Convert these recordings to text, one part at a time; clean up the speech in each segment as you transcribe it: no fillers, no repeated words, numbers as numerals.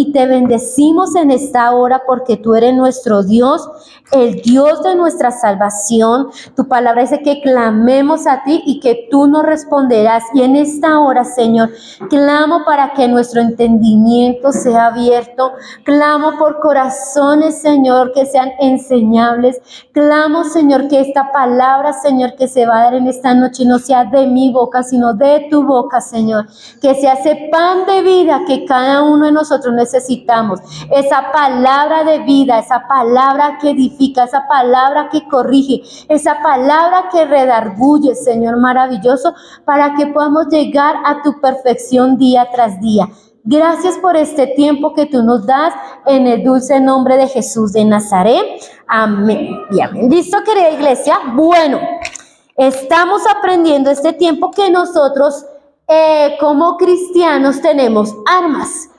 y te bendecimos en esta hora porque tú eres nuestro Dios, el Dios de nuestra salvación. Tu palabra dice que clamemos a ti y que tú nos responderás. Y en esta hora, Señor, clamo para que nuestro entendimiento sea abierto. Clamo por corazones, Señor, que sean enseñables. Clamo, Señor, que esta palabra, Señor, que se va a dar en esta noche no sea de mi boca, sino de tu boca, Señor. Que sea ese pan de vida que cada uno de nosotros necesitamos. Esa palabra de vida, esa palabra que edifica, esa palabra que corrige, esa palabra que redarguye, Señor maravilloso, para que podamos llegar a tu perfección día tras día. Gracias por este tiempo que tú nos das en el dulce nombre de Jesús de Nazaret. Amén. Y amén. ¿Listo, querida iglesia? Bueno, estamos aprendiendo este tiempo que nosotros como cristianos tenemos armas,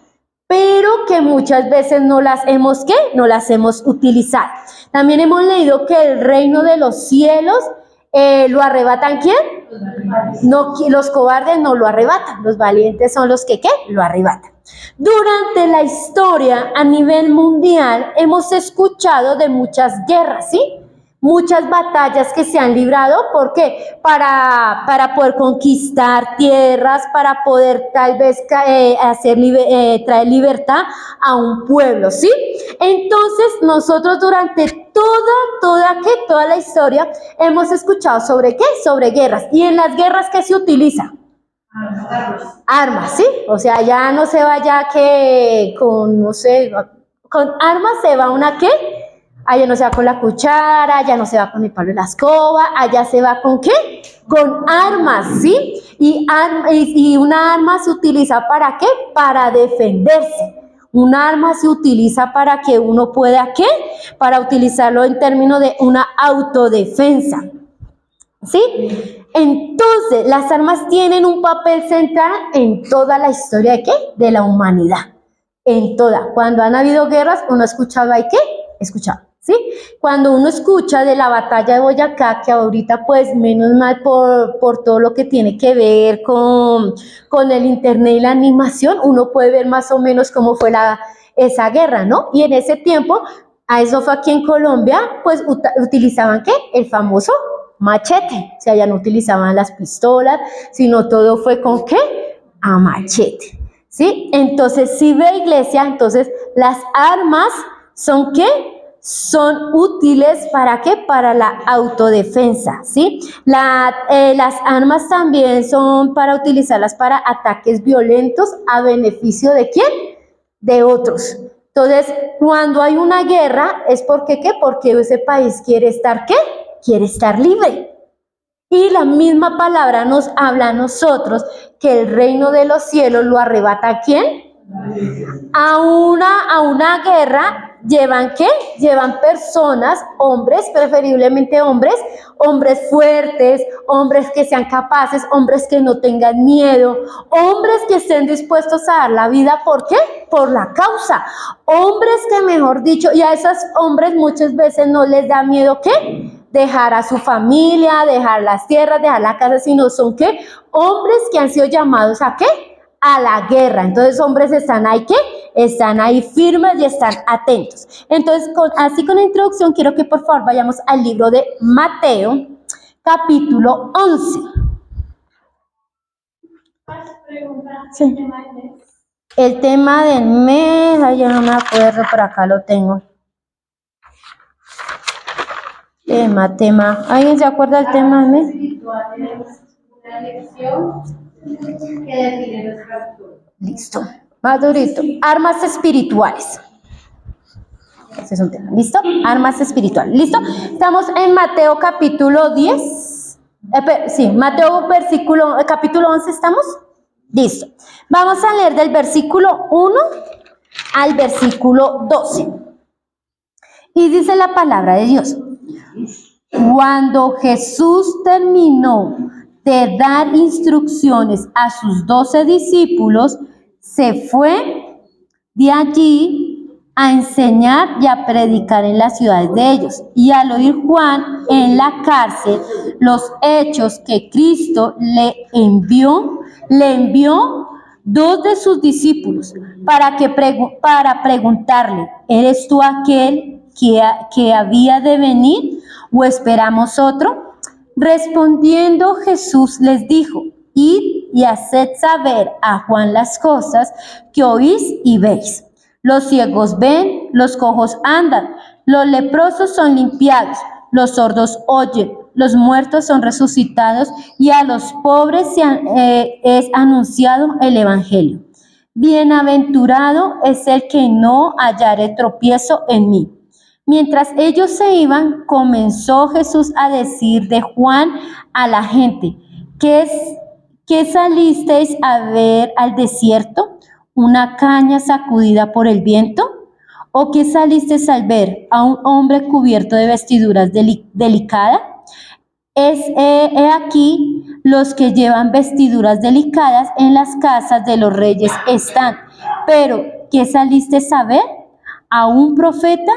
pero que muchas veces no las hemos, ¿qué? No las hemos utilizado. También hemos leído que el reino de los cielos lo arrebatan, ¿quién? No, los cobardes no lo arrebatan, los valientes son los que, ¿qué? Lo arrebatan. Durante la historia a nivel mundial hemos escuchado de muchas guerras, ¿sí? Muchas batallas que se han librado, ¿por qué? Para poder conquistar tierras, para poder tal vez traer libertad a un pueblo, ¿sí? Entonces nosotros durante toda la historia hemos escuchado sobre ¿qué? Sobre guerras. ¿Y en las guerras qué se utiliza? Armas, ¿sí? O sea, ya no se va ya que con, no sé, con armas se va una ¿qué? Allá no se va con la cuchara, ya no se va con el palo de la escoba, allá se va ¿con qué? Con armas, ¿sí? Y una arma se utiliza ¿para qué? Para defenderse. Un arma se utiliza para que uno pueda ¿qué? Para utilizarlo en términos de una autodefensa, ¿sí? Entonces, las armas tienen un papel central en toda la historia ¿de qué? De la humanidad. En toda. Cuando han habido guerras, uno ha escuchado ¿hay qué? Escuchado. ¿Sí? Cuando uno escucha de la batalla de Boyacá, que ahorita pues menos mal por todo lo que tiene que ver con el internet y la animación, uno puede ver más o menos cómo fue esa guerra, ¿no? Y en ese tiempo, a eso fue aquí en Colombia, pues utilizaban ¿qué? El famoso machete. O sea, ya no utilizaban las pistolas, sino todo fue ¿con qué? A machete. ¿Sí? Entonces, si ve iglesia, entonces las armas son ¿qué? Son útiles ¿para qué? Para la autodefensa, ¿sí? Las armas también son para utilizarlas para ataques violentos a beneficio ¿de quién? De otros. Entonces, cuando hay una guerra, ¿es porque qué? Porque ese país quiere estar ¿qué? Quiere estar libre. Y la misma palabra nos habla a nosotros que el reino de los cielos lo arrebata ¿a quién? A una guerra llevan ¿qué? Llevan personas, hombres, preferiblemente hombres fuertes, hombres que sean capaces, hombres que no tengan miedo, hombres que estén dispuestos a dar la vida, ¿por qué? Por la causa. Hombres que, mejor dicho, y a esos hombres muchas veces no les da miedo, ¿qué? Dejar a su familia, dejar las tierras, dejar la casa, sino son ¿qué? Hombres que han sido llamados ¿a qué? A la guerra. Entonces, hombres están ahí, ¿qué? Están ahí firmes y están atentos. Entonces, así con la introducción, quiero que por favor vayamos al libro de Mateo, capítulo 11. Sí. El tema del mes, ay, yo no me acuerdo, por acá lo tengo. Tema. ¿Alguien se acuerda del tema del mes? Una lección que define nuestra cultura. Listo. Más durito. Armas espirituales. Ese es un tema. ¿Listo? Armas espirituales. ¿Listo? Estamos en Mateo capítulo 10. Sí, Mateo capítulo 11 ¿estamos? Listo. Vamos a leer del versículo 1 al versículo 12. Y dice la palabra de Dios. Cuando Jesús terminó de dar instrucciones a sus 12 discípulos, se fue de allí a enseñar y a predicar en las ciudades de ellos. Y al oír Juan en la cárcel los hechos que Cristo le envió, dos de sus discípulos para preguntarle, ¿eres tú aquel que había de venir o esperamos otro? Respondiendo Jesús les dijo, id y haced saber a Juan las cosas que oís y veis. Los ciegos ven, los cojos andan, los leprosos son limpiados, los sordos oyen, los muertos son resucitados y a los pobres es anunciado el evangelio. Bienaventurado es el que no hallare tropiezo en mí. Mientras ellos se iban, comenzó Jesús a decir de Juan a la gente, ¿qué salisteis a ver al desierto? ¿Una caña sacudida por el viento? ¿O qué salisteis al ver? ¿A un hombre cubierto de vestiduras delicadas? He aquí los que llevan vestiduras delicadas en las casas de los reyes están. Pero, ¿qué salisteis a ver? ¿A un profeta?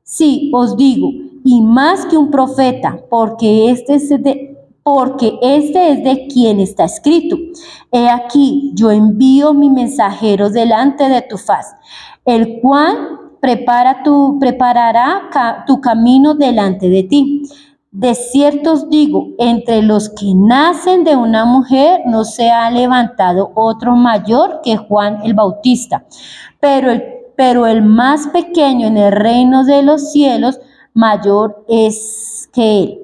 Sí, os digo, y más que un profeta, porque este es de quien está escrito. He aquí, yo envío mis mensajeros delante de tu faz, el cual preparará tu camino delante de ti. De cierto os digo, entre los que nacen de una mujer no se ha levantado otro mayor que Juan el Bautista, pero el más pequeño en el reino de los cielos mayor es que él.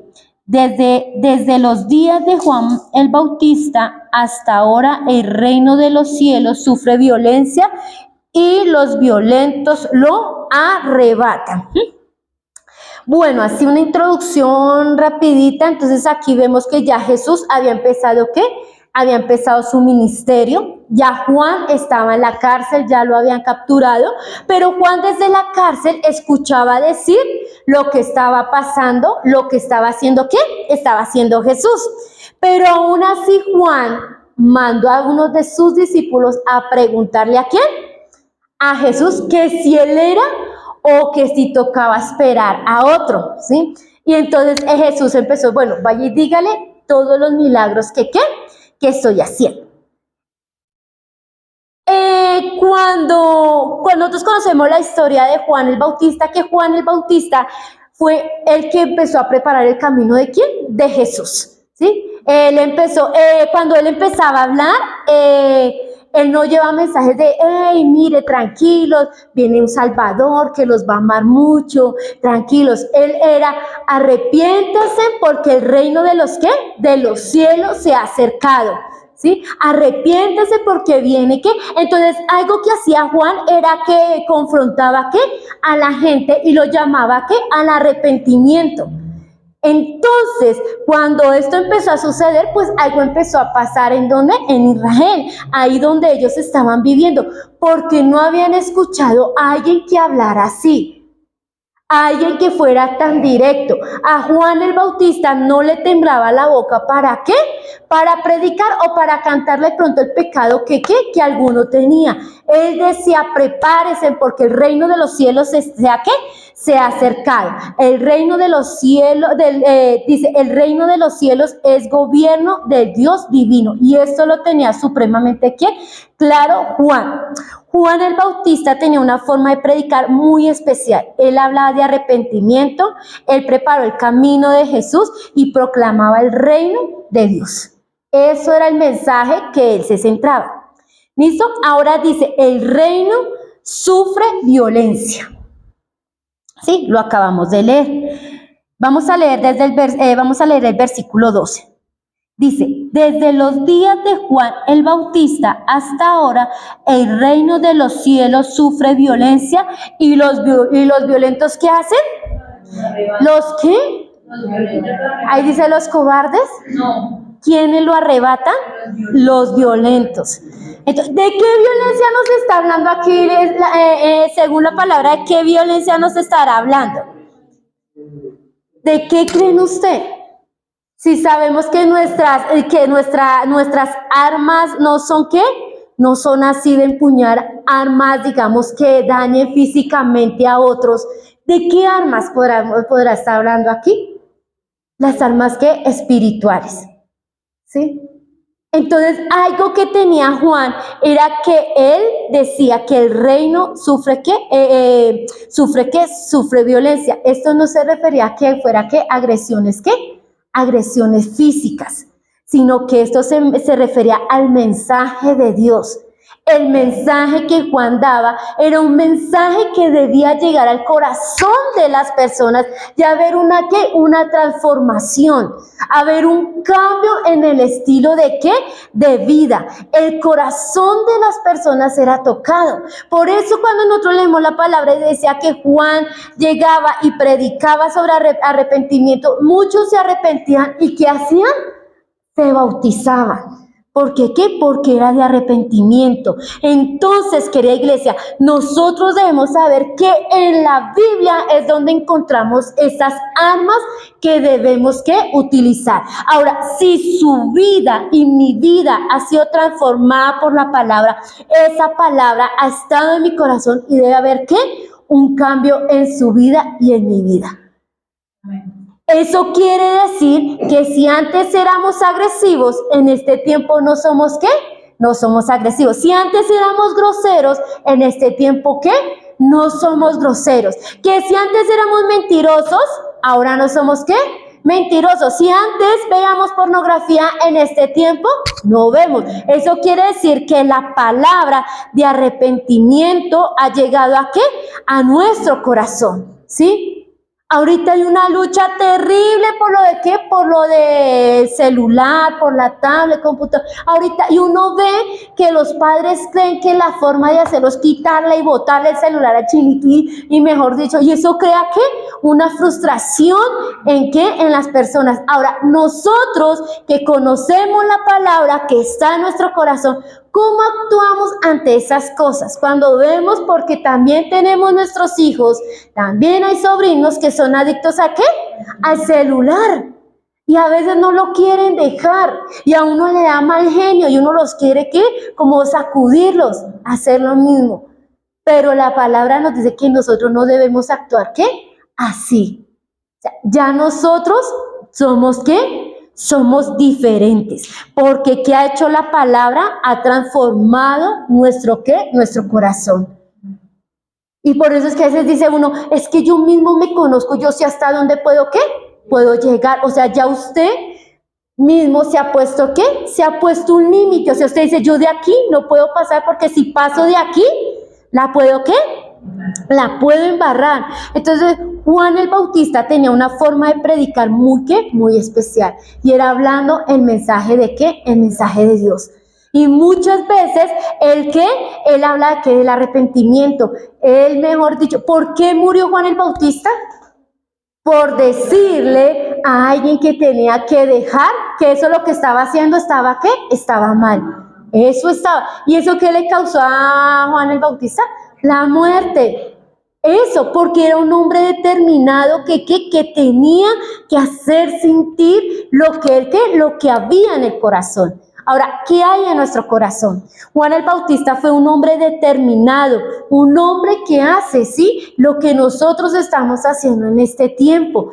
Desde los días de Juan el Bautista hasta ahora el reino de los cielos sufre violencia y los violentos lo arrebatan. Bueno, así una introducción rapidita, entonces aquí vemos que ya Jesús había empezado, ¿qué? Había empezado su ministerio, ya Juan estaba en la cárcel, ya lo habían capturado, pero Juan desde la cárcel escuchaba decir lo que estaba pasando, lo que estaba haciendo, ¿qué? Estaba haciendo Jesús. Pero aún así Juan mandó a uno de sus discípulos a preguntarle ¿a quién? A Jesús, que si él era o que si tocaba esperar a otro, ¿sí? Y entonces Jesús empezó, bueno, vaya y dígale todos los milagros que estoy haciendo. Cuando nosotros conocemos la historia de Juan el Bautista, que Juan el Bautista fue el que empezó a preparar el camino ¿de quién? De Jesús, ¿sí? Cuando él empezaba a hablar, él no lleva mensajes de, hey, mire, tranquilos, viene un Salvador que los va a amar mucho, tranquilos. Él era, arrepiéntanse porque el reino de los ¿qué? De los cielos se ha acercado. ¿Sí? Arrepiéntese porque viene ¿qué? Entonces algo que hacía Juan era que confrontaba ¿qué? A la gente y lo llamaba ¿qué? Al arrepentimiento. Entonces, cuando esto empezó a suceder, pues algo empezó a pasar ¿en dónde? En Israel, ahí donde ellos estaban viviendo, porque no habían escuchado a alguien que hablara así. Alguien que fuera tan directo. A Juan el Bautista no le temblaba la boca. ¿Para qué? Para predicar o para cantarle pronto el pecado que alguno tenía. Él decía, prepárense porque el reino de los cielos se ha acercado. El reino de los cielos, dice, el reino de los cielos es gobierno del Dios divino. Y esto lo tenía supremamente ¿quién? Claro, Juan. Juan el Bautista tenía una forma de predicar muy especial. Él hablaba de arrepentimiento, él preparó el camino de Jesús y proclamaba el reino de Dios. Eso era el mensaje que él se centraba. ¿Listo? Ahora dice, el reino sufre violencia. Sí, lo acabamos de leer. Vamos a leer el versículo 12. Dice, desde los días de Juan el Bautista hasta ahora, el reino de los cielos sufre violencia y los violentos ¿qué hacen? ¿Los qué? Ahí dice los cobardes. No. ¿Quiénes lo arrebatan? Los violentos. Entonces, ¿de qué violencia nos está hablando aquí? Según la palabra, ¿de qué violencia nos estará hablando? ¿De qué creen usted? Si sabemos que nuestras armas no son ¿qué? No son así de empuñar armas, digamos, que dañen físicamente a otros. ¿De qué armas podrá estar hablando aquí? Las armas ¿qué? Espirituales. ¿Sí? Entonces, algo que tenía Juan era que él decía que el reino sufre ¿qué? Sufre violencia. Esto no se refería a que fuera ¿qué? Agresiones, ¿qué? Agresiones físicas, sino que esto se refería al mensaje de Dios. El mensaje que Juan daba era un mensaje que debía llegar al corazón de las personas y haber una transformación, haber un cambio en el estilo de ¿qué? De vida. El corazón de las personas era tocado. Por eso cuando nosotros leemos la palabra y decía que Juan llegaba y predicaba sobre arrepentimiento, muchos se arrepentían y ¿qué hacían? Se bautizaban. ¿Por qué? ¿Qué? Porque era de arrepentimiento. Entonces, querida iglesia, nosotros debemos saber que en la Biblia es donde encontramos esas armas que debemos ¿qué? Utilizar. Ahora, si su vida y mi vida ha sido transformada por la palabra, esa palabra ha estado en mi corazón y debe haber ¿qué? Un cambio en su vida y en mi vida. Amén. Eso quiere decir que si antes éramos agresivos, en este tiempo no somos ¿qué? No somos agresivos. Si antes éramos groseros, en este tiempo ¿qué? No somos groseros. Que si antes éramos mentirosos, ahora no somos ¿qué? Mentirosos. Si antes veíamos pornografía, en este tiempo no vemos. Eso quiere decir que la palabra de arrepentimiento ha llegado ¿a qué? A nuestro corazón, ¿sí? Ahorita hay una lucha terrible por lo de qué, por lo de celular, por la tablet, computador. Ahorita, y uno ve que los padres creen que la forma de hacerlo es quitarle y botarle el celular al chinito y mejor dicho, y eso crea ¿qué? Una frustración en qué, en las personas. Ahora, nosotros que conocemos la palabra que está en nuestro corazón, ¿cómo actuamos ante esas cosas? Cuando vemos, porque también tenemos nuestros hijos, también hay sobrinos que son adictos ¿a qué? Al celular. Y a veces no lo quieren dejar. Y a uno le da mal genio y uno los quiere ¿qué? Como sacudirlos, hacer lo mismo. Pero la palabra nos dice que nosotros no debemos actuar ¿qué? Así. O sea, ya nosotros somos ¿qué? Somos diferentes, porque ¿qué ha hecho la palabra? Ha transformado nuestro ¿qué? Nuestro corazón. Y por eso es que a veces dice uno, es que yo mismo me conozco, yo sé hasta dónde puedo ¿qué? Puedo llegar. O sea, ya usted mismo se ha puesto ¿qué? Se ha puesto un límite. O sea, usted dice, yo de aquí no puedo pasar porque si paso de aquí, ¿la puedo qué? La puedo embarrar. Entonces, Juan el Bautista tenía una forma de predicar muy, ¿qué? Muy especial. Y era hablando el mensaje de ¿qué? El mensaje de Dios. Y muchas veces, él habla de que del arrepentimiento. Él, mejor dicho, ¿por qué murió Juan el Bautista? Por decirle a alguien que tenía que dejar que eso lo que estaba haciendo estaba ¿qué? Estaba mal. Eso estaba. ¿Y eso qué le causó a Juan el Bautista? La muerte. Eso, porque era un hombre determinado que tenía que hacer sentir lo que había en el corazón. Ahora, ¿qué hay en nuestro corazón? Juan el Bautista fue un hombre determinado, un hombre que hace, ¿sí? Lo que nosotros estamos haciendo en este tiempo.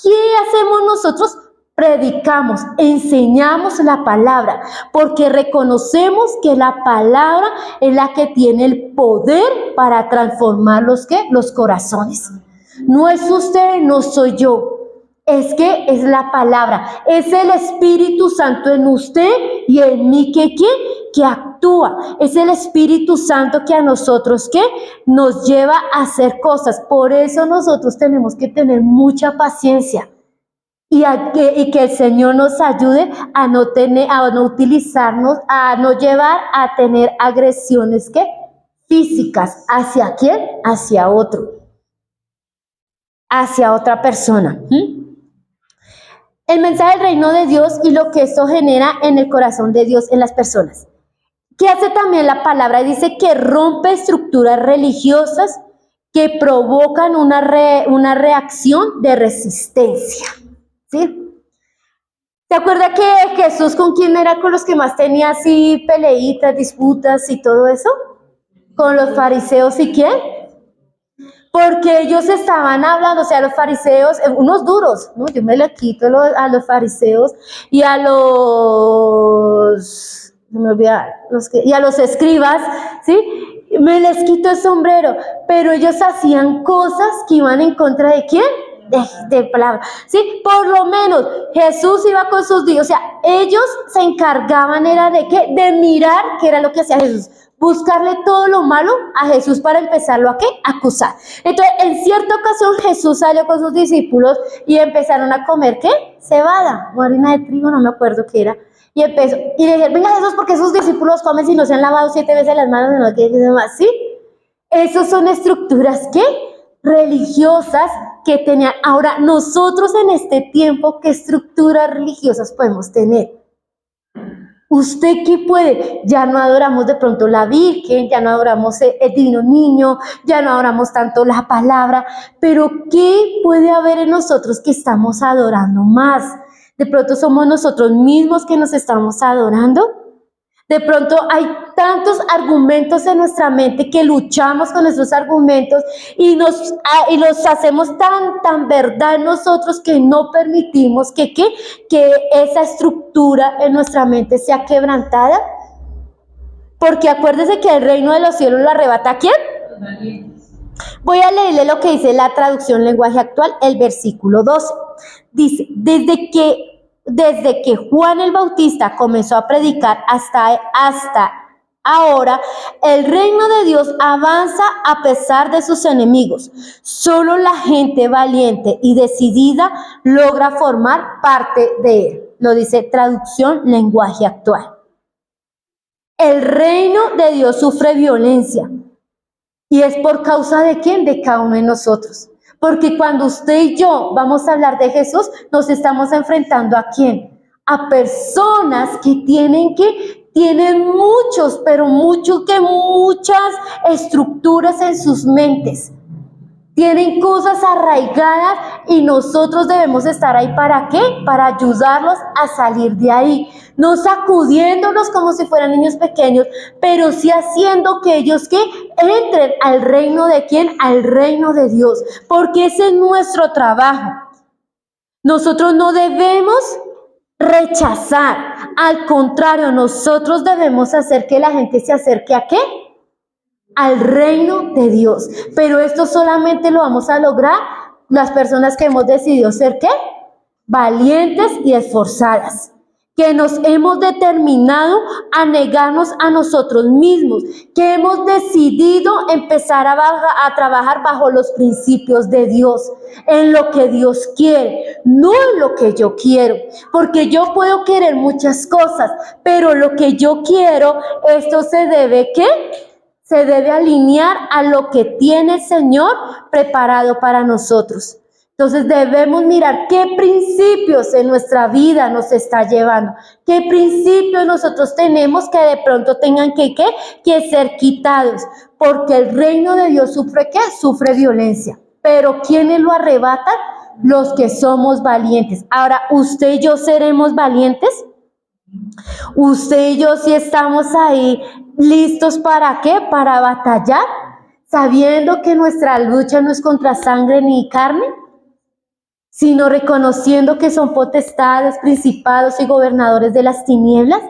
¿Qué hacemos nosotros? Predicamos, enseñamos la palabra, porque reconocemos que la palabra es la que tiene el poder para transformar los corazones. No es usted, no soy yo. Es que es la palabra, es el Espíritu Santo en usted y en mí que actúa. Es el Espíritu Santo que a nosotros nos lleva a hacer cosas. Por eso nosotros tenemos que tener mucha paciencia. Y que el Señor nos ayude a no utilizarnos, a no llevar a tener agresiones físicas. ¿Hacia quién? Hacia otro. Hacia otra persona. El mensaje del reino de Dios y lo que esto genera en el corazón de Dios, en las personas. ¿Qué hace también la palabra? Dice que rompe estructuras religiosas que provocan una reacción de resistencia. ¿Sí? ¿Te acuerdas que Jesús con quién era con los que más tenía así peleitas, disputas y todo eso? Con los fariseos y quién? Porque ellos estaban hablando, o sea, los fariseos, unos duros, ¿no? Yo me le quito a los fariseos y a los, no me olvida, y a los escribas, ¿sí? Me les quito el sombrero, pero ellos hacían cosas que iban en contra de ¿quién? De palabra, ¿sí? Por lo menos Jesús iba con sus días, o sea, ellos se encargaban era de ¿qué? De mirar qué era lo que hacía Jesús, buscarle todo lo malo a Jesús para empezarlo a ¿qué? Acusar. Entonces, en cierta ocasión Jesús salió con sus discípulos y empezaron a comer ¿qué? Cebada o harina de trigo, no me acuerdo qué era. Y empezó, y le dijeron, venga Jesús, porque sus discípulos comen si no se han lavado 7 veces las manos, no qué más, ¿sí? Esas son estructuras ¿qué? Religiosas que tenían. Ahora, nosotros en este tiempo, ¿qué estructuras religiosas podemos tener? ¿Usted qué puede? Ya no adoramos de pronto la Virgen, ya no adoramos el Divino Niño, ya no adoramos tanto la palabra, pero ¿qué puede haber en nosotros que estamos adorando más? De pronto somos nosotros mismos que nos estamos adorando. De pronto hay tantos argumentos en nuestra mente que luchamos con esos argumentos y los hacemos tan verdad en nosotros que no permitimos que esa estructura en nuestra mente sea quebrantada. Porque acuérdese que el reino de los cielos lo arrebata ¿a quién? Voy a leerle lo que dice la traducción lenguaje actual, el versículo 12. Dice, desde que Juan el Bautista comenzó a predicar hasta ahora, el reino de Dios avanza a pesar de sus enemigos. Solo la gente valiente y decidida logra formar parte de él. Lo dice traducción lenguaje actual. El reino de Dios sufre violencia. ¿Y es por causa de quién? De cada uno de nosotros. Porque cuando usted y yo vamos a hablar de Jesús, nos estamos enfrentando ¿a quién? A personas que tienen muchas estructuras en sus mentes. Tienen cosas arraigadas y nosotros debemos estar ahí ¿para qué? Para ayudarlos a salir de ahí. No sacudiéndolos como si fueran niños pequeños, pero sí haciendo que ellos entren al reino de ¿quién? Al reino de Dios. Porque ese es nuestro trabajo. Nosotros no debemos rechazar. Al contrario, nosotros debemos hacer que la gente se acerque ¿a qué? Al reino de Dios. Pero esto solamente lo vamos a lograr las personas que hemos decidido ser ¿qué? Valientes y esforzadas. Que nos hemos determinado a negarnos a nosotros mismos. Que hemos decidido empezar a trabajar bajo los principios de Dios. En lo que Dios quiere, no en lo que yo quiero. Porque yo puedo querer muchas cosas, pero lo que yo quiero, esto se debe ¿qué? Se debe alinear a lo que tiene el Señor preparado para nosotros. Entonces debemos mirar qué principios en nuestra vida nos está llevando, qué principios nosotros tenemos que de pronto tengan que ser quitados, porque el reino de Dios sufre ¿qué? Sufre violencia. Pero ¿quiénes lo arrebatan? Los que somos valientes. Ahora, ¿usted y yo seremos valientes? Usted y yo sí estamos ahí listos ¿para qué? Para batallar, sabiendo que nuestra lucha no es contra sangre ni carne, sino reconociendo que son potestades, principados y gobernadores de las tinieblas.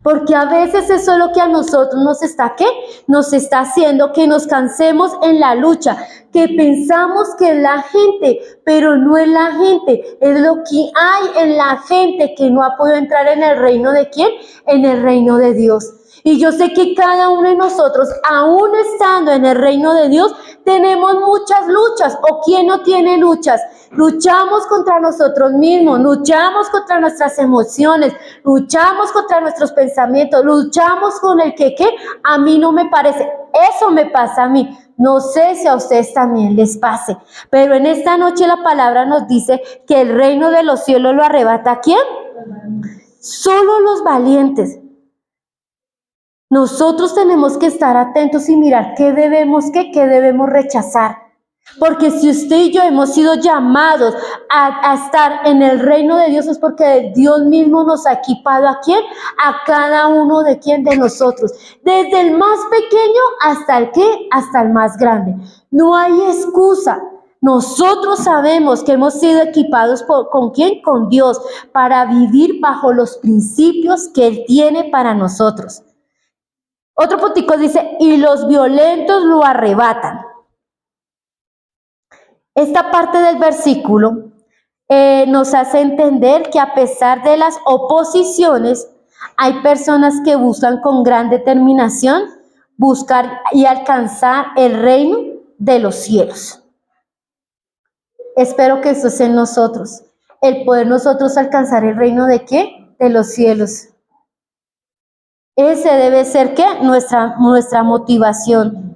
Porque a veces eso es lo que a nosotros nos está haciendo que nos cansemos en la lucha, que pensamos que es la gente, pero no es la gente, es lo que hay en la gente que no ha podido entrar en el reino de ¿quién? En el reino de Dios. Y yo sé que cada uno de nosotros, aún estando en el reino de Dios, tenemos muchas luchas. ¿O quién no tiene luchas? Luchamos contra nosotros mismos, luchamos contra nuestras emociones, luchamos contra nuestros pensamientos, luchamos con el que a mí no me parece. Eso me pasa a mí. No sé si a ustedes también les pase. Pero en esta noche la palabra nos dice que el reino de los cielos lo arrebata ¿a quién? Solo los valientes. Nosotros tenemos que estar atentos y mirar qué debemos rechazar. Porque si usted y yo hemos sido llamados a estar en el reino de Dios, es porque Dios mismo nos ha equipado ¿a quién? A cada uno de quién, de nosotros. Desde el más pequeño hasta el ¿qué? Hasta el más grande. No hay excusa. Nosotros sabemos que hemos sido equipados ¿con quién? Con Dios, para vivir bajo los principios que Él tiene para nosotros. Otro puntico dice, y los violentos lo arrebatan. Esta parte del versículo nos hace entender que a pesar de las oposiciones, hay personas que buscan con gran determinación buscar y alcanzar el reino de los cielos. Espero que eso sea en nosotros, el poder nosotros alcanzar el reino de ¿qué? De los cielos. Ese debe ser ¿qué? Nuestra motivación.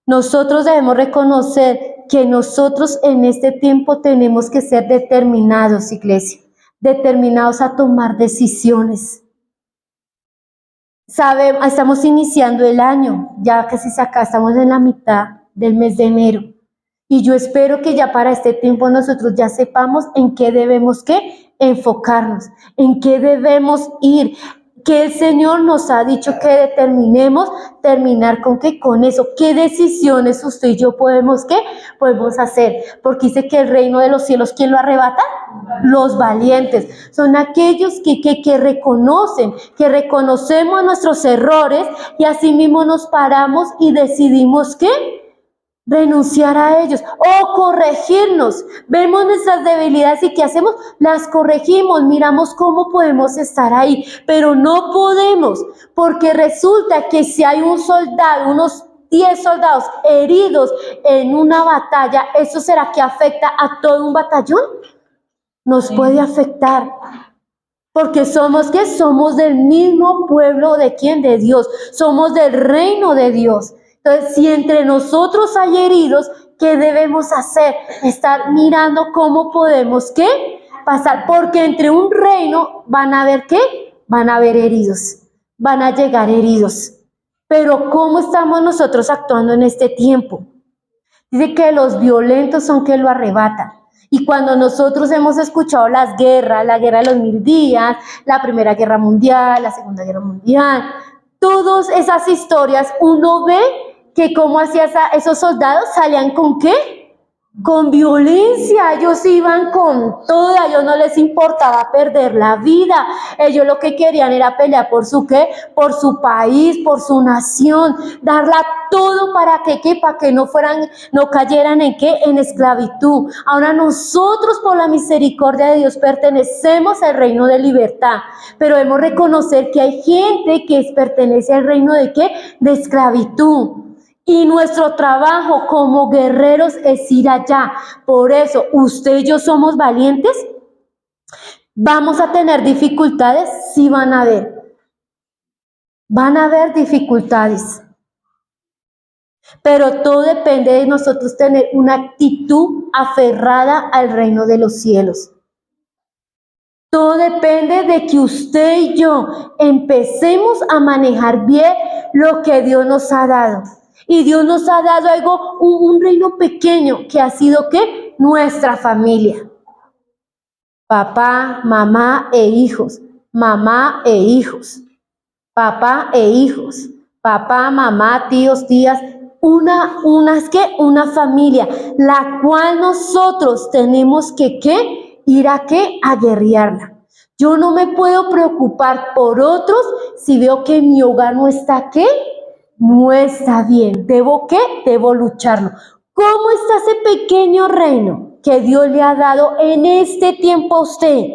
Nosotros debemos reconocer que nosotros en este tiempo tenemos que ser determinados, iglesia, determinados a tomar decisiones. Estamos iniciando el año, ya casi acá estamos en la mitad del mes de enero. Y yo espero que ya para este tiempo nosotros ya sepamos en qué debemos ¿qué? Enfocarnos, en qué debemos ir, que el Señor nos ha dicho que determinemos terminar con qué, con eso, qué decisiones usted y yo podemos ¿qué? Podemos hacer, porque dice que el reino de los cielos, ¿quién lo arrebata? Los valientes, son aquellos que reconocen, que reconocemos nuestros errores y así mismo nos paramos y decidimos ¿qué? Renunciar a ellos o corregirnos. Vemos nuestras debilidades y ¿qué hacemos? Las corregimos, miramos cómo podemos estar ahí, pero no podemos, porque resulta que si hay un soldado, unos 10 soldados heridos en una batalla, ¿eso será que afecta a todo un batallón? Nos puede afectar. Porque somos ¿qué? Somos del mismo pueblo de quién, de Dios. Somos del reino de Dios. Entonces, si entre nosotros hay heridos, ¿qué debemos hacer? Estar mirando cómo podemos ¿qué? Pasar. Porque entre un reino van a haber ¿qué? Van a haber heridos. Van a llegar heridos. Pero ¿cómo estamos nosotros actuando en este tiempo? Dice que los violentos son que lo arrebatan. Y cuando nosotros hemos escuchado las guerras, la guerra de los 1000 días, la Primera Guerra Mundial, la Segunda Guerra Mundial, todas esas historias, uno ve que cómo hacía esos soldados salían con ¿qué? Con violencia, ellos iban con todo, a ellos no les importaba perder la vida, ellos lo que querían era pelear por su ¿qué? Por su país, por su nación, darla todo para que ¿qué? Para que no cayeran en ¿qué? En esclavitud. Ahora nosotros por la misericordia de Dios pertenecemos al reino de libertad, pero debemos reconocer que hay gente que pertenece al reino de ¿qué? De esclavitud. Y nuestro trabajo como guerreros es ir allá. Por eso, usted y yo somos valientes. ¿Vamos a tener dificultades? Sí van a haber. Van a haber dificultades. Pero todo depende de nosotros tener una actitud aferrada al reino de los cielos. Todo depende de que usted y yo empecemos a manejar bien lo que Dios nos ha dado. Y Dios nos ha dado algo, un reino pequeño que ha sido ¿qué? Nuestra familia. Papá, mamá e hijos. Mamá e hijos. Papá e hijos. Papá, mamá, tíos, tías. Una familia, la cual nosotros tenemos que ¿qué? Ir a ¿qué? A guerrearla. Yo no me puedo preocupar por otros si veo que mi hogar no está ¿qué? No está bien. ¿Debo qué? Debo lucharlo. ¿Cómo está ese pequeño reino que Dios le ha dado en este tiempo a usted?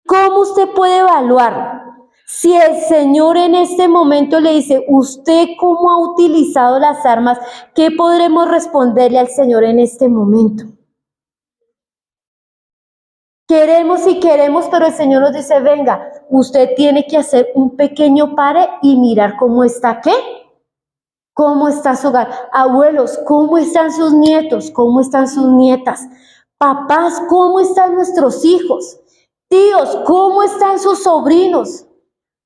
¿Cómo usted puede evaluarlo? Si el Señor en este momento le dice, ¿usted cómo ha utilizado las armas? ¿Qué podremos responderle al Señor en este momento? Queremos y queremos, pero el Señor nos dice, venga, usted tiene que hacer un pequeño pare y mirar cómo está, ¿qué? ¿Cómo está su hogar? Abuelos, ¿cómo están sus nietos? ¿Cómo están sus nietas? Papás, ¿cómo están nuestros hijos? Tíos, ¿cómo están sus sobrinos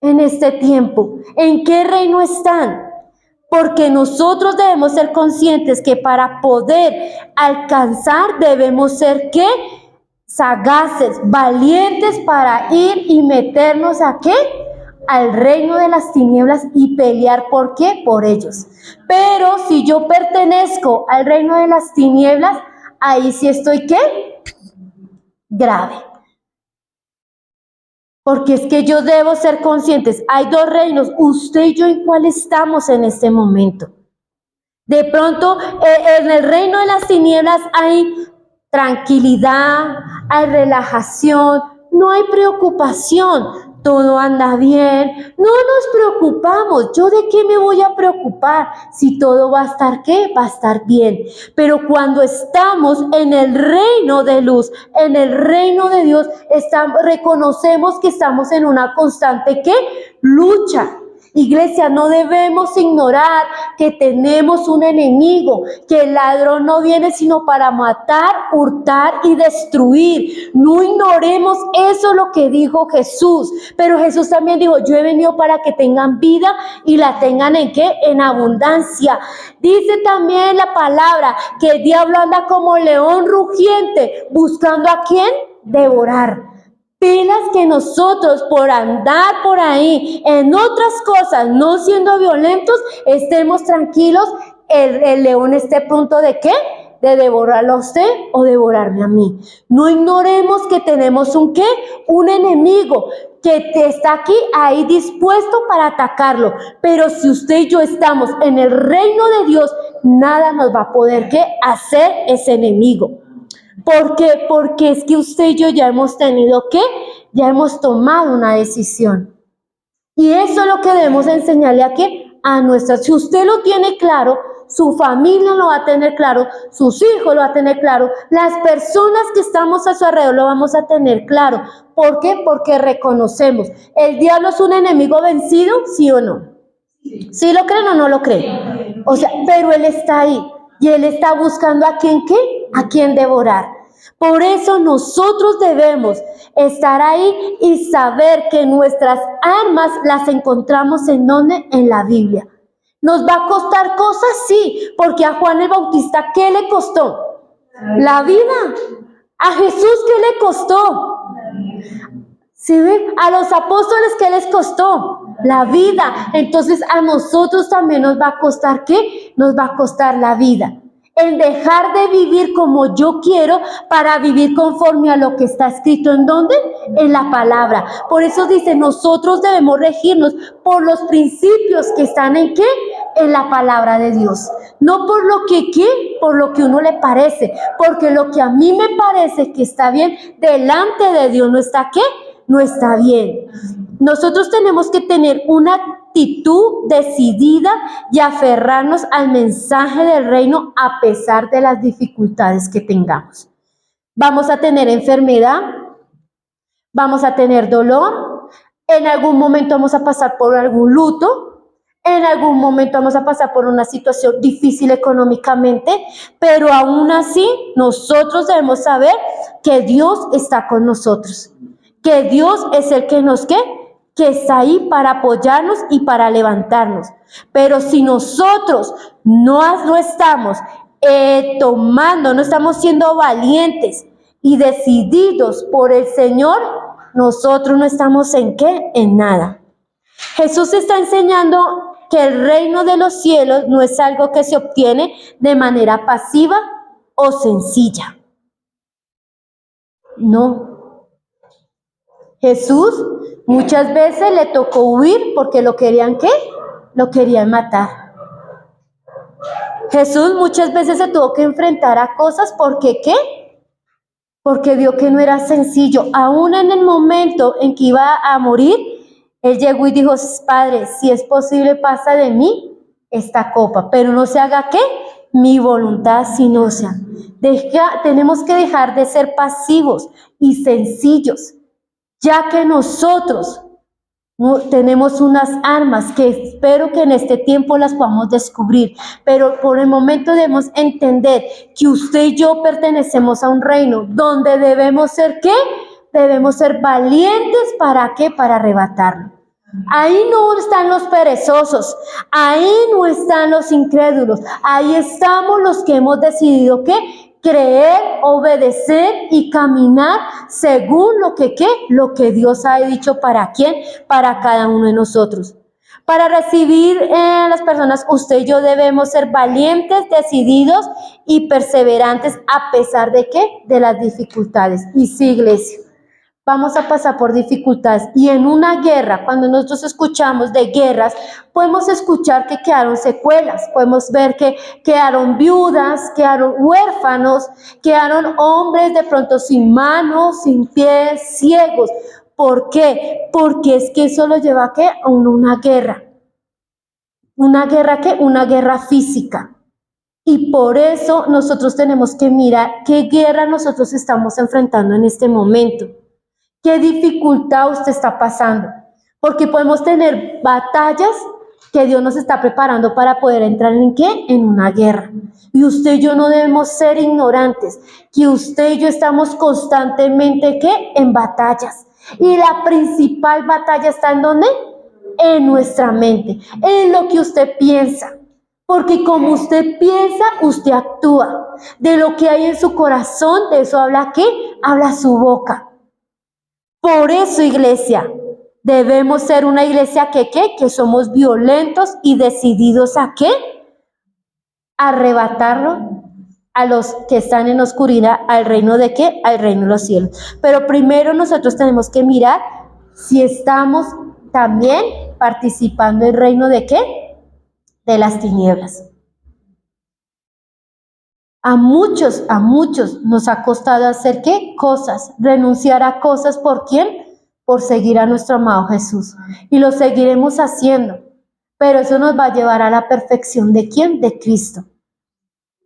en este tiempo? ¿En qué reino están? porque nosotros debemos ser conscientes que para poder alcanzar debemos ser ¿qué? Sagaces, valientes para ir y meternos ¿a qué? Al reino de las tinieblas y pelear ¿por qué? Por ellos. Pero si yo pertenezco al reino de las tinieblas, ahí sí estoy ¿qué? Grave. Porque es que yo debo ser conscientes, hay dos reinos, usted y yo en cuál estamos en este momento. De pronto, en el reino de las tinieblas hay tranquilidad, hay relajación, no hay preocupación, todo anda bien, no nos preocupamos. ¿Yo de qué me voy a preocupar? Si todo va a estar, ¿qué? Va a estar bien. Pero cuando estamos en el reino de luz, en el reino de Dios, reconocemos que estamos en una constante, ¿qué? Lucha. Iglesia, no debemos ignorar que tenemos un enemigo, que el ladrón no viene sino para matar, hurtar y destruir. No ignoremos eso, lo que dijo Jesús. Pero Jesús también dijo, yo he venido para que tengan vida y la tengan ¿en qué? En abundancia. Dice también la palabra que el diablo anda como león rugiente, buscando ¿a quién? Devorar. Pilas que nosotros por andar por ahí en otras cosas, no siendo violentos, estemos tranquilos, el león esté a punto ¿de qué? De devorarlo a usted o devorarme a mí. No ignoremos que tenemos un ¿qué? Un enemigo que está aquí, ahí dispuesto para atacarlo. Pero si usted y yo estamos en el reino de Dios, nada nos va a poder ¿qué? Hacer ese enemigo. ¿Por qué? Porque es que usted y yo ya hemos tenido ¿qué? Ya hemos tomado una decisión. Y eso es lo que debemos enseñarle a ¿qué? A nuestras. Si usted lo tiene claro, su familia lo va a tener claro, sus hijos lo van a tener claro, las personas que estamos a su alrededor lo vamos a tener claro. ¿Por qué? Porque reconocemos. ¿El diablo es un enemigo vencido? ¿Sí o no? ¿Sí lo creen o no lo creen? O sea, pero él está ahí. Y él está buscando a quién ¿qué? A quién devorar. Por eso nosotros debemos estar ahí y saber que nuestras armas las encontramos ¿en dónde? En la Biblia. ¿Nos va a costar cosas? Sí, porque a Juan el Bautista, ¿qué le costó? La vida. ¿A Jesús qué le costó? ¿Sí ven? A los apóstoles, ¿qué les costó? La vida. Entonces a nosotros también nos va a costar ¿qué? Nos va a costar la vida. El dejar de vivir como yo quiero para vivir conforme a lo que está escrito. ¿En dónde? En la palabra. Por eso dice, nosotros debemos regirnos por los principios que están ¿en qué? En la palabra de Dios. No por lo que ¿qué? Por lo que uno le parece. Porque lo que a mí me parece que está bien, delante de Dios no está ¿qué? No está bien. Nosotros tenemos que tener una actitud decidida y aferrarnos al mensaje del reino a pesar de las dificultades que tengamos. Vamos a tener enfermedad, vamos a tener dolor, en algún momento vamos a pasar por algún luto, en algún momento vamos a pasar por una situación difícil económicamente, pero aún así nosotros debemos saber que Dios está con nosotros. Que Dios es el que nos ¿qué? Que está ahí para apoyarnos y para levantarnos. Pero si nosotros no estamos no estamos siendo valientes y decididos por el Señor, nosotros no estamos ¿en qué? En nada. Jesús está enseñando que el reino de los cielos no es algo que se obtiene de manera pasiva o sencilla. No. Jesús muchas veces le tocó huir porque lo querían ¿qué? Lo querían matar. Jesús muchas veces se tuvo que enfrentar a cosas porque ¿qué? Porque vio que no era sencillo. Aún en el momento en que iba a morir, él llegó y dijo, Padre, si es posible, pasa de mí esta copa, pero no se haga ¿qué? Mi voluntad, sino sea. Tenemos que dejar de ser pasivos y sencillos, ya que nosotros tenemos unas armas que espero que en este tiempo las podamos descubrir, pero por el momento debemos entender que usted y yo pertenecemos a un reino donde debemos ser ¿qué? Debemos ser valientes, ¿para qué? Para arrebatarlo. Ahí no están los perezosos, ahí no están los incrédulos, ahí estamos los que hemos decidido que creer, obedecer y caminar según lo que Dios ha dicho para quién, para cada uno de nosotros. Para recibir a las personas, usted y yo debemos ser valientes, decididos y perseverantes a pesar de ¿qué? De las dificultades. Y sí, iglesia, vamos a pasar por dificultades. Y en una guerra, cuando nosotros escuchamos de guerras, podemos escuchar que quedaron secuelas, podemos ver que quedaron viudas, quedaron huérfanos, quedaron hombres de pronto sin manos, sin pies, ciegos. ¿Por qué? Porque es que eso lo lleva ¿a qué? A una guerra. ¿Una guerra qué? Una guerra física. Y por eso nosotros tenemos que mirar qué guerra nosotros estamos enfrentando en este momento. ¿Qué dificultad usted está pasando? Porque podemos tener batallas que Dios nos está preparando para poder entrar en ¿qué? En una guerra. Y usted y yo no debemos ser ignorantes, que usted y yo estamos constantemente ¿qué? En batallas. Y la principal batalla está ¿en dónde? En nuestra mente, en lo que usted piensa. Porque como usted piensa, usted actúa. De lo que hay en su corazón, de eso habla ¿qué? Habla su boca. Por eso, iglesia, debemos ser una iglesia que somos violentos y decididos a ¿qué? Arrebatarlo a los que están en oscuridad, al reino de ¿qué? Al reino de los cielos. Pero primero nosotros tenemos que mirar si estamos también participando en el reino de ¿qué? De las tinieblas. A muchos nos ha costado hacer ¿qué? Cosas, renunciar a cosas, ¿por quién? Por seguir a nuestro amado Jesús. Y lo seguiremos haciendo, pero eso nos va a llevar a la perfección ¿de quién? De Cristo.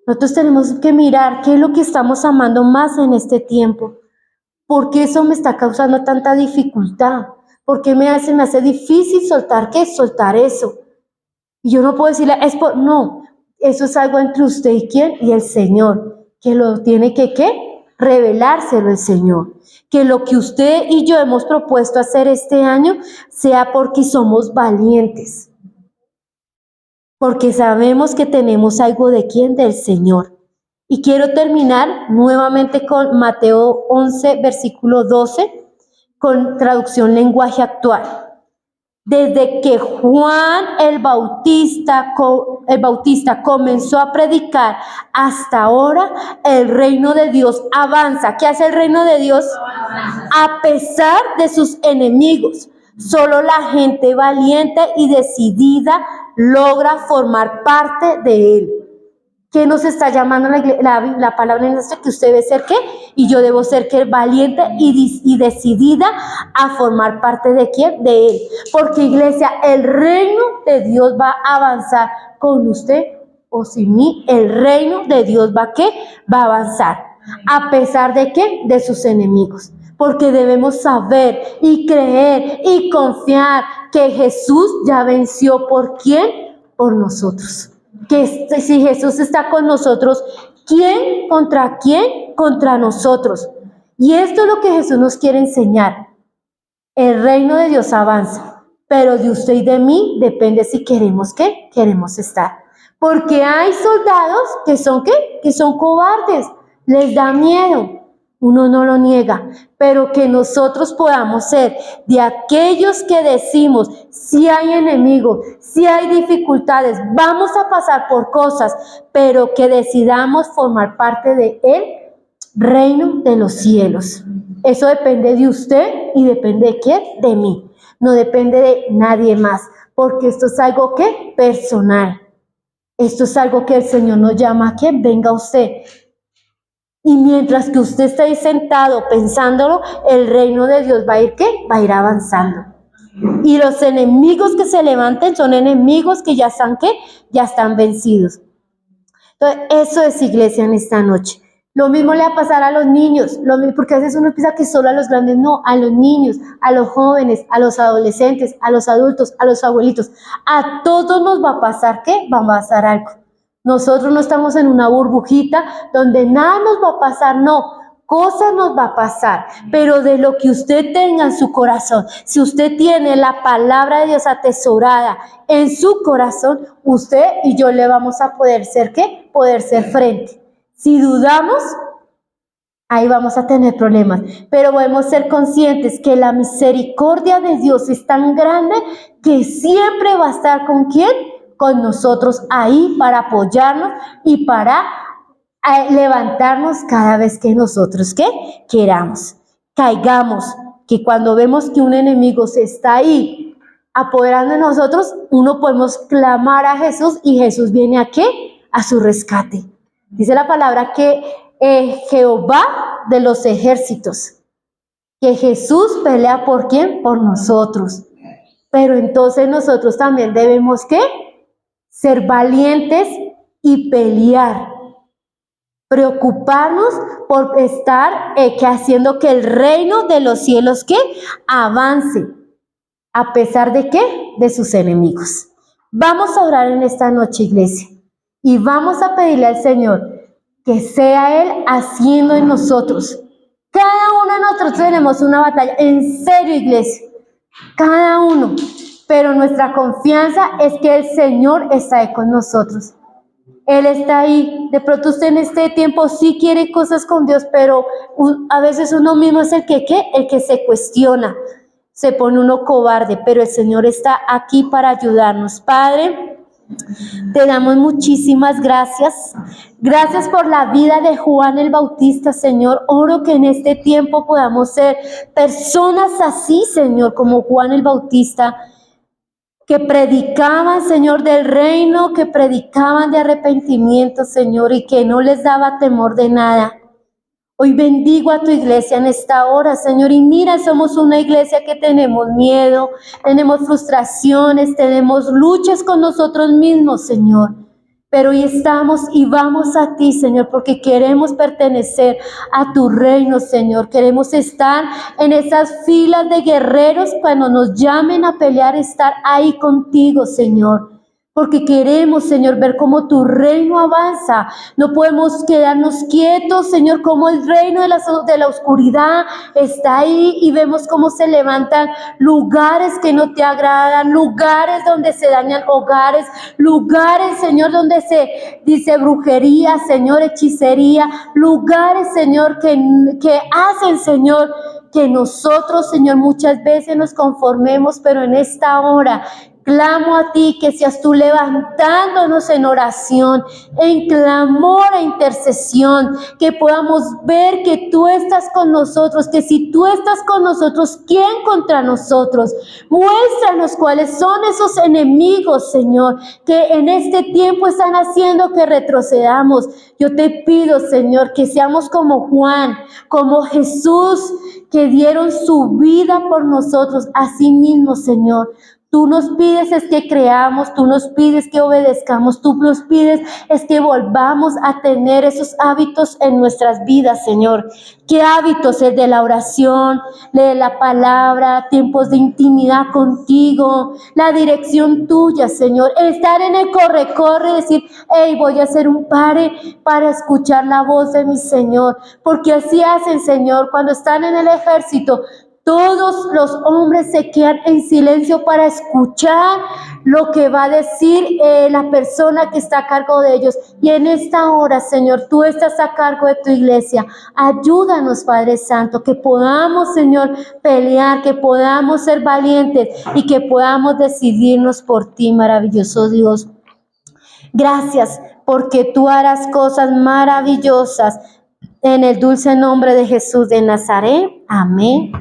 Nosotros tenemos que mirar qué es lo que estamos amando más en este tiempo. ¿Por qué eso me está causando tanta dificultad? ¿Por qué me hace difícil soltar qué? Soltar eso. Y yo no puedo decirle, no, eso es algo entre usted y quién, y el Señor, que lo tiene que ¿qué? Revelárselo el Señor. Que lo que usted y yo hemos propuesto hacer este año sea porque somos valientes. Porque sabemos que tenemos algo de quién, del Señor. Y quiero terminar nuevamente con Mateo 11, versículo 12, con traducción lenguaje actual. Desde que Juan el Bautista comenzó a predicar hasta ahora, el reino de Dios avanza. ¿Qué hace el reino de Dios? A pesar de sus enemigos. Solo la gente valiente y decidida logra formar parte de él. ¿Qué nos está llamando la palabra en esto? Que usted debe ser ¿qué? Y yo debo ser ¿qué? Valiente y decidida a formar parte de ¿quién? De él. Porque, iglesia, el reino de Dios va a avanzar con usted o sin mí. El reino de Dios va ¿qué? Va a avanzar. A pesar de ¿qué? De sus enemigos. Porque debemos saber y creer y confiar que Jesús ya venció. ¿Por quién? Por nosotros. Que si Jesús está con nosotros, ¿quién contra quién? Contra nosotros. Y esto es lo que Jesús nos quiere enseñar. El reino de Dios avanza, pero de usted y de mí depende si queremos ¿qué? Queremos estar. Porque hay soldados que son ¿qué? Que son cobardes, les da miedo. Uno no lo niega, pero que nosotros podamos ser de aquellos que decimos, si hay enemigos, si hay dificultades, vamos a pasar por cosas, pero que decidamos formar parte de el reino de los cielos. Eso depende de usted y depende de quién, de mí. No depende de nadie más, porque esto es algo que personal. Esto es algo que el Señor nos llama a que venga usted. Y mientras que usted está ahí sentado pensándolo, el reino de Dios va a ir ¿qué? Va a ir avanzando. Y los enemigos que se levanten son enemigos que ya están ¿qué? Ya están vencidos. Entonces, eso es iglesia en esta noche. Lo mismo le va a pasar a los niños, porque a veces uno piensa que solo a los grandes, no, a los niños, a los jóvenes, a los adolescentes, a los adultos, a los abuelitos. A todos nos va a pasar ¿qué? Va a pasar algo. Nosotros no estamos en una burbujita donde nada nos va a pasar, no, cosas nos va a pasar, pero de lo que usted tenga en su corazón, si usted tiene la palabra de Dios atesorada en su corazón, usted y yo le vamos a poder ser, ¿qué? Poder ser frente. Si dudamos, ahí vamos a tener problemas, pero podemos ser conscientes que la misericordia de Dios es tan grande que siempre va a estar ¿con quién? Con nosotros ahí para apoyarnos y para levantarnos cada vez que nosotros ¿qué? Queramos. Caigamos, que cuando vemos que un enemigo se está ahí apoderando de nosotros, uno podemos clamar a Jesús y Jesús viene ¿a qué? A su rescate. Dice la palabra que Jehová de los ejércitos, que Jesús pelea ¿por quién? Por nosotros. Pero entonces nosotros también debemos ¿qué? Ser valientes y pelear. Preocuparnos por estar haciendo que el reino de los cielos ¿qué? Avance, a pesar de ¿qué? De sus enemigos. Vamos a orar en esta noche, iglesia, y vamos a pedirle al Señor que sea Él haciendo en nosotros. Cada uno de nosotros tenemos una batalla, en serio, iglesia, cada uno, pero nuestra confianza es que el Señor está ahí con nosotros. Él está ahí. De pronto usted en este tiempo sí quiere cosas con Dios, pero a veces uno mismo es el que se cuestiona, se pone uno cobarde, pero el Señor está aquí para ayudarnos. Padre, te damos muchísimas gracias. Gracias por la vida de Juan el Bautista, Señor. Oro que en este tiempo podamos ser personas así, Señor, como Juan el Bautista, que predicaban, Señor, del reino, que predicaban de arrepentimiento, Señor, y que no les daba temor de nada. Hoy bendigo a tu iglesia en esta hora, Señor, y mira, somos una iglesia que tenemos miedo, tenemos frustraciones, tenemos luchas con nosotros mismos, Señor. Pero hoy estamos y vamos a ti, Señor, porque queremos pertenecer a tu reino, Señor. Queremos estar en esas filas de guerreros cuando nos llamen a pelear, estar ahí contigo, Señor. Porque queremos, Señor, ver cómo tu reino avanza. No podemos quedarnos quietos, Señor, como el reino de la oscuridad está ahí y vemos cómo se levantan lugares que no te agradan, lugares donde se dañan hogares, lugares, Señor, donde se dice brujería, Señor, hechicería, lugares, Señor, que hacen, Señor, que nosotros, Señor, muchas veces nos conformemos, pero en esta hora clamo a ti que seas tú levantándonos en oración, en clamor e intercesión, que podamos ver que tú estás con nosotros, que si tú estás con nosotros, ¿quién contra nosotros? Muéstranos cuáles son esos enemigos, Señor, que en este tiempo están haciendo que retrocedamos. Yo te pido, Señor, que seamos como Juan, como Jesús, que dieron su vida por nosotros. Así mismo, Señor, tú nos pides es que creamos, tú nos pides que obedezcamos, tú nos pides es que volvamos a tener esos hábitos en nuestras vidas, Señor. ¿Qué hábitos? El de la oración, leer la palabra, tiempos de intimidad contigo, la dirección tuya, Señor. Estar en el corre-corre y decir, hey, voy a hacer un pare para escuchar la voz de mi Señor. Porque así hacen, Señor, cuando están en el ejército. Todos los hombres se quedan en silencio para escuchar lo que va a decir la persona que está a cargo de ellos. Y en esta hora, Señor, tú estás a cargo de tu iglesia. Ayúdanos, Padre Santo, que podamos, Señor, pelear, que podamos ser valientes y que podamos decidirnos por ti, maravilloso Dios. Gracias, porque tú harás cosas maravillosas. En el dulce nombre de Jesús de Nazaret. Amén.